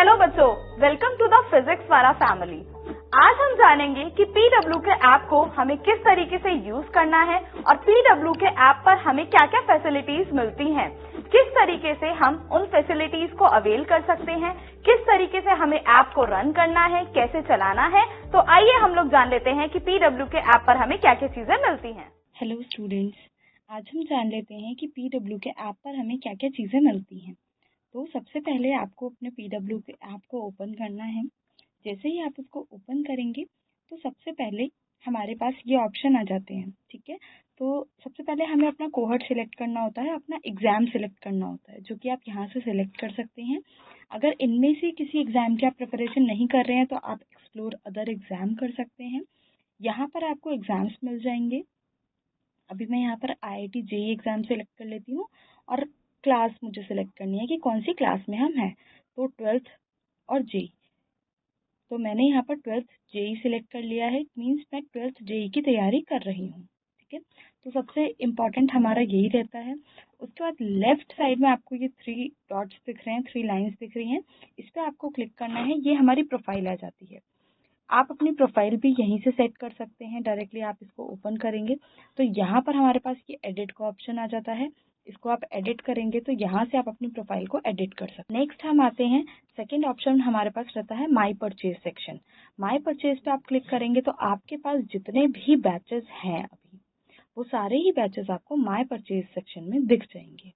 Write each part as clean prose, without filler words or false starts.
Hello बच्चों, welcome to the physics वाला family. आज हम जानेंगे कि पीडब्ल्यू के ऐप को हमें किस तरीके से यूज करना है और पीडब्ल्यू के ऐप पर हमें क्या क्या फैसिलिटीज मिलती हैं, किस तरीके से हम उन फैसिलिटीज को अवेल कर सकते हैं, किस तरीके से हमें ऐप को रन करना है, कैसे चलाना है। तो आइए हम लोग जान लेते हैं कि पीडब्ल्यू के ऐप पर हमें क्या क्या चीजें मिलती हैं। हेलो स्टूडेंट्स, आज हम जान लेते हैं कि पीडब्ल्यू के ऐप पर हमें क्या क्या चीज़ें मिलती हैं। तो सबसे पहले आपको अपने पीडब्ल्यू के ऐप को ओपन करना है। जैसे ही आप इसको ओपन करेंगे तो सबसे पहले हमारे पास ये ऑप्शन आ जाते हैं, ठीक है। तो सबसे पहले हमें अपना कोहर्ट सिलेक्ट करना होता है, अपना एग्ज़ाम सिलेक्ट करना होता है, जो कि आप यहाँ से सिलेक्ट कर सकते हैं। अगर इनमें से किसी एग्ज़ाम की आप प्रिपरेशन नहीं कर रहे हैं तो आप एक्सप्लोर अदर एग्ज़ाम कर सकते हैं। यहाँ पर आपको एग्ज़ाम्स मिल जाएंगे। अभी मैं यहाँ पर IIT JEE एग्ज़ाम सेलेक्ट कर लेती हूँ और क्लास मुझे सेलेक्ट करनी है कि कौन सी क्लास में हम हैं। तो 12th और JEE, तो मैंने यहाँ पर 12th JEE सिलेक्ट कर लिया है। मीन्स मैं 12th JEE की तैयारी कर रही हूँ, ठीक है। तो सबसे इम्पॉर्टेंट हमारा यही रहता है। उसके बाद लेफ्ट साइड में आपको ये 3 डॉट्स दिख रहे हैं, 3 लाइन्स दिख रही हैं, इस पर आपको क्लिक करना है। ये हमारी प्रोफाइल आ जाती है। आप अपनी प्रोफाइल भी यहीं से सेट कर सकते हैं। डायरेक्टली आप इसको ओपन करेंगे तो यहाँ पर हमारे पास ये एडिट का ऑप्शन आ जाता है। इसको आप एडिट करेंगे तो यहाँ से आप अपनी प्रोफाइल को एडिट कर सकते हैं। नेक्स्ट हम आते हैं, सेकंड ऑप्शन हमारे पास रहता है माई परचेज सेक्शन। माई परचेज पे आप क्लिक करेंगे तो आपके पास जितने भी बैचेस हैं अभी, वो सारे ही बैचेस आपको माई परचेज सेक्शन में दिख जाएंगे।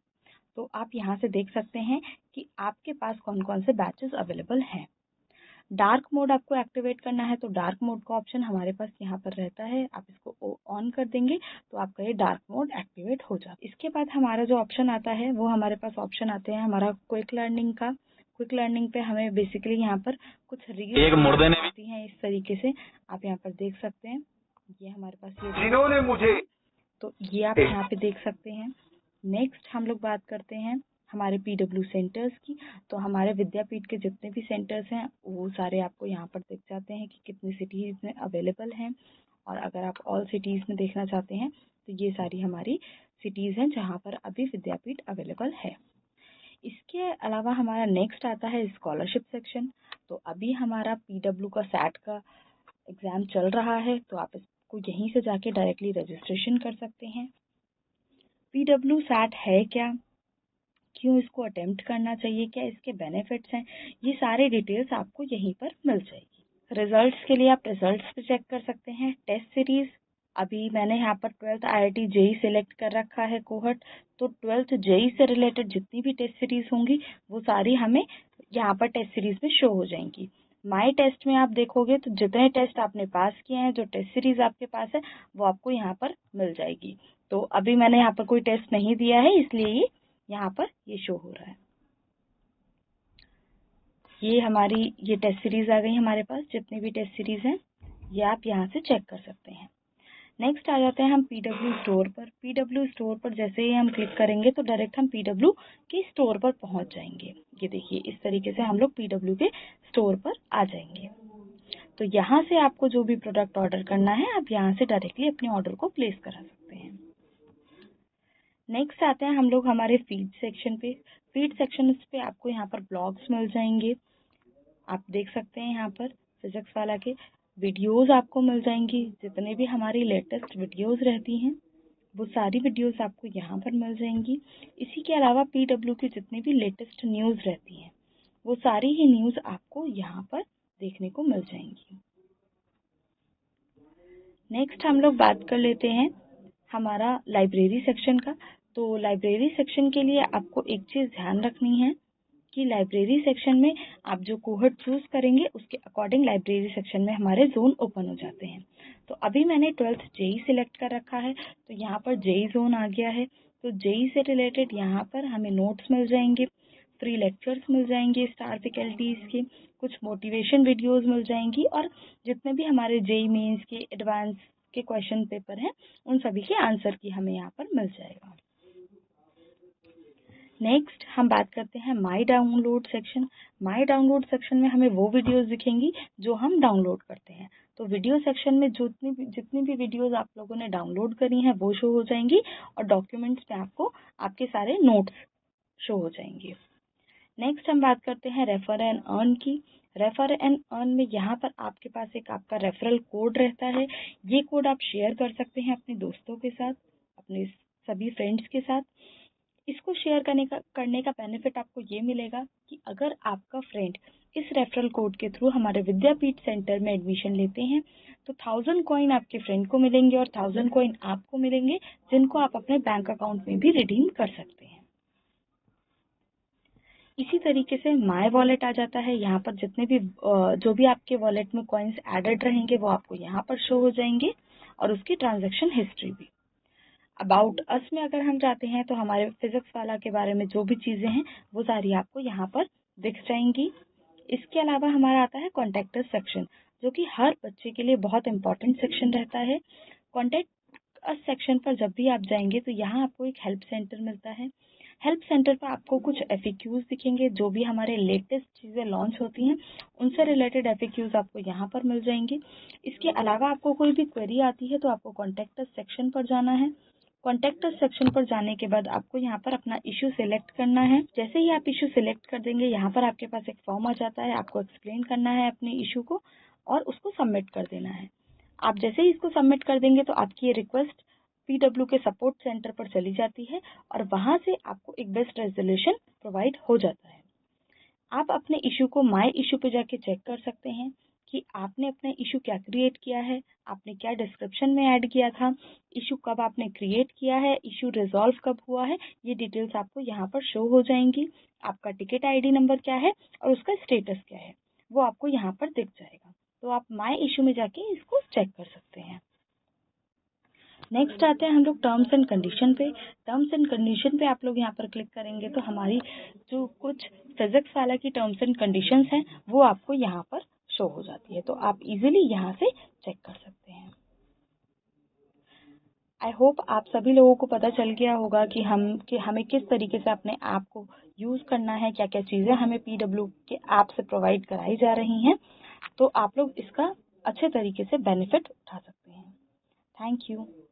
तो आप यहाँ से देख सकते हैं कि आपके पास कौन कौन से बैचेस अवेलेबल हैं। डार्क मोड आपको एक्टिवेट करना है तो डार्क मोड का ऑप्शन हमारे पास यहाँ पर रहता है। आप इसको ऑन कर देंगे तो आपका ये डार्क मोड एक्टिवेट हो जाता है। इसके बाद हमारा जो ऑप्शन आता है वो हमारे पास ऑप्शन आते हैं हमारा क्विक लर्निंग का। क्विक लर्निंग पे हमें बेसिकली यहाँ पर कुछ रील्स आती हैं इस तरीके से, आप यहाँ पर देख सकते हैं। ये हमारे पास ये जिन्होंने मुझे, तो ये आप यहाँ पे देख सकते हैं। नेक्स्ट हम लोग बात करते हैं हमारे पीडब्ल्यू सेंटर्स की। तो हमारे विद्यापीठ के जितने भी सेंटर्स हैं वो सारे आपको यहाँ पर दिख जाते हैं कि कितनी सिटीज़ में अवेलेबल हैं। और अगर आप ऑल सिटीज़ में देखना चाहते हैं तो ये सारी हमारी सिटीज़ हैं जहाँ पर अभी विद्यापीठ अवेलेबल है। इसके अलावा हमारा नेक्स्ट आता है स्कॉलरशिप सेक्शन। तो अभी हमारा पीडब्ल्यू का सैट का एग्ज़ाम चल रहा है तो आप इसको यहीं से जाके डायरेक्टली रजिस्ट्रेशन कर सकते हैं। पीडब्ल्यू सैट है क्या, क्यों इसको अटेम्प्ट करना चाहिए, क्या इसके बेनिफिट्स हैं, ये सारे डिटेल्स आपको यहीं पर मिल जाएगी। रिजल्ट्स के लिए आप रिजल्ट्स भी चेक कर सकते हैं। टेस्ट सीरीज, अभी मैंने यहाँ पर 12th IIT JEE सेलेक्ट कर रखा है कोहर्ट, तो 12th JEE से रिलेटेड जितनी भी टेस्ट सीरीज होंगी वो सारी हमें यहाँ पर टेस्ट सीरीज में शो हो जाएंगी। माई टेस्ट में आप देखोगे तो जितने टेस्ट आपने पास किए हैं, जो टेस्ट सीरीज आपके पास है वो आपको यहाँ पर मिल जाएगी। तो अभी मैंने यहाँ पर कोई टेस्ट नहीं दिया है इसलिए ये यहाँ पर ये शो हो रहा है। ये हमारी ये टेस्ट सीरीज आ गई हमारे पास, जितनी भी टेस्ट सीरीज हैं ये आप यहाँ से चेक कर सकते हैं। नेक्स्ट आ जाते हैं हम पीडब्ल्यू स्टोर पर। पीडब्ल्यू स्टोर पर जैसे ही हम क्लिक करेंगे तो डायरेक्ट हम पीडब्ल्यू के स्टोर पर पहुंच जाएंगे। ये देखिए इस तरीके से हम लोग पीडब्ल्यू के स्टोर पर आ जाएंगे। तो यहाँ से आपको जो भी प्रोडक्ट ऑर्डर करना है आप यहाँ से डायरेक्टली अपने ऑर्डर को प्लेस करा सकते हैं। नेक्स्ट आते हैं हम लोग हमारे फीड सेक्शन पे। फीड सेक्शन पे आपको यहाँ पर ब्लॉग्स मिल जाएंगे, आप देख सकते हैं। यहाँ पर फिजिक्स वाला के वीडियोस आपको मिल जाएंगी, जितने भी हमारी लेटेस्ट वीडियोस रहती हैं वो सारी वीडियोस आपको यहाँ पर मिल जाएंगी। इसी के अलावा पीडब्ल्यू की जितनी भी लेटेस्ट न्यूज़ रहती हैं वो सारी ही न्यूज़ आपको यहाँ पर देखने को मिल जाएंगी। नेक्स्ट हम लोग बात कर लेते हैं हमारा लाइब्रेरी सेक्शन का। तो लाइब्रेरी सेक्शन के लिए आपको एक चीज़ ध्यान रखनी है कि लाइब्रेरी सेक्शन में आप जो कोहर्ट चूज करेंगे उसके अकॉर्डिंग लाइब्रेरी सेक्शन में हमारे जोन ओपन हो जाते हैं। तो अभी मैंने 12th JEE सिलेक्ट कर रखा है तो यहाँ पर JEE जोन आ गया है। तो JEE से रिलेटेड यहाँ पर हमें नोट्स मिल जाएंगे, फ्री लेक्चर्स मिल जाएंगे स्टार फैकल्टीज के, कुछ मोटिवेशन वीडियोस मिल जाएंगी और जितने भी हमारे JEE मेंस के एडवांस के क्वेश्चन पेपर हैं उन सभी के आंसर की हमें यहाँ पर मिल जाएगा। नेक्स्ट हम बात करते हैं माई डाउनलोड सेक्शन। माई डाउनलोड सेक्शन में हमें वो वीडियोस दिखेंगी जो हम डाउनलोड करते हैं। तो वीडियो सेक्शन में जितनी भी वीडियोस आप लोगों ने डाउनलोड करी हैं वो शो हो जाएंगी और डॉक्यूमेंट्स में आपको आपके सारे नोट्स शो हो जाएंगे। नेक्स्ट हम बात करते हैं रेफर एंड अर्न की। रेफर एंड अर्न में यहाँ पर आपके पास एक आपका रेफरल कोड रहता है। ये कोड आप शेयर कर सकते हैं अपने दोस्तों के साथ, अपने सभी फ्रेंड्स के साथ। इसको शेयर करने का बेनिफिट आपको ये मिलेगा कि अगर आपका फ्रेंड इस रेफरल कोड के थ्रू हमारे विद्यापीठ सेंटर में एडमिशन लेते हैं तो 1000 कॉइन आपके फ्रेंड को मिलेंगे और 1000 कॉइन आपको मिलेंगे, जिनको आप अपने बैंक अकाउंट में भी रिडीम कर सकते हैं। इसी तरीके से माय वॉलेट आ जाता है। यहाँ पर जितने भी जो भी आपके वॉलेट में कॉइन्स एडेड रहेंगे वो आपको यहाँ पर शो हो जाएंगे, और उसकी ट्रांजैक्शन हिस्ट्री भी। अबाउट अस में अगर हम जाते हैं तो हमारे फिजिक्स वाला के बारे में जो भी चीज़ें हैं वो सारी आपको यहाँ पर दिख जाएंगी। इसके अलावा हमारा आता है कॉन्टैक्ट अस सेक्शन, जो कि हर बच्चे के लिए बहुत इंपॉर्टेंट सेक्शन रहता है। कॉन्टैक्ट अस सेक्शन पर जब भी आप जाएंगे तो यहाँ आपको एक हेल्प सेंटर मिलता है। हेल्प सेंटर पर आपको कुछ FAQs दिखेंगे, जो भी हमारे लेटेस्ट चीज़ें लॉन्च होती हैं उनसे रिलेटेड FAQs आपको यहाँ पर मिल जाएंगे। इसके अलावा आपको कोई भी क्वेरी आती है तो आपको कॉन्टैक्ट अस सेक्शन पर जाना है। कॉन्टैक्ट अस सेक्शन पर जाने के बाद आपको यहाँ पर अपना इशू सिलेक्ट करना है। जैसे ही आप इशू सिलेक्ट कर देंगे, यहाँ पर आपके पास एक फॉर्म आ जाता है। आपको एक्सप्लेन करना है अपने इशू को और उसको सबमिट कर देना है। आप जैसे ही इसको सबमिट कर देंगे तो आपकी ये रिक्वेस्ट PW के सपोर्ट सेंटर पर चली जाती है और वहाँ से आपको एक बेस्ट रेजोल्यूशन प्रोवाइड हो जाता है। आप अपने इशू को माय इशू पे जाके चेक कर सकते हैं कि आपने अपना इशू क्या क्रिएट किया है, आपने क्या डिस्क्रिप्शन में ऐड किया था, इशू कब आपने क्रिएट किया है, इशू रिजॉल्व कब हुआ है। ये डिटेल्स आपको यहाँ पर शो हो जाएंगी। आपका टिकट ID नंबर क्या है और उसका स्टेटस क्या है वो आपको यहाँ पर दिख जाएगा। तो आप माय इशू में जाके इसको चेक कर सकते हैं। नेक्स्ट आते हैं हम लोग टर्म्स एंड कंडीशन पे। टर्म्स एंड कंडीशन पे आप लोग यहाँ पर क्लिक करेंगे तो हमारी जो कुछ फिजिक्स वाला की टर्म्स एंड कंडीशंस हैं वो आपको यहाँ पर शो हो जाती है, तो आप इजीली यहाँ से चेक कर सकते हैं। आई होप आप सभी लोगों को पता चल गया होगा कि हमें किस तरीके से अपने ऐप को यूज़ करना है, क्या क्या चीज़ें हमें PW के ऐप से प्रोवाइड कराई जा रही हैं। तो आप लोग इसका अच्छे तरीके से बेनिफिट उठा सकते हैं। Thank you.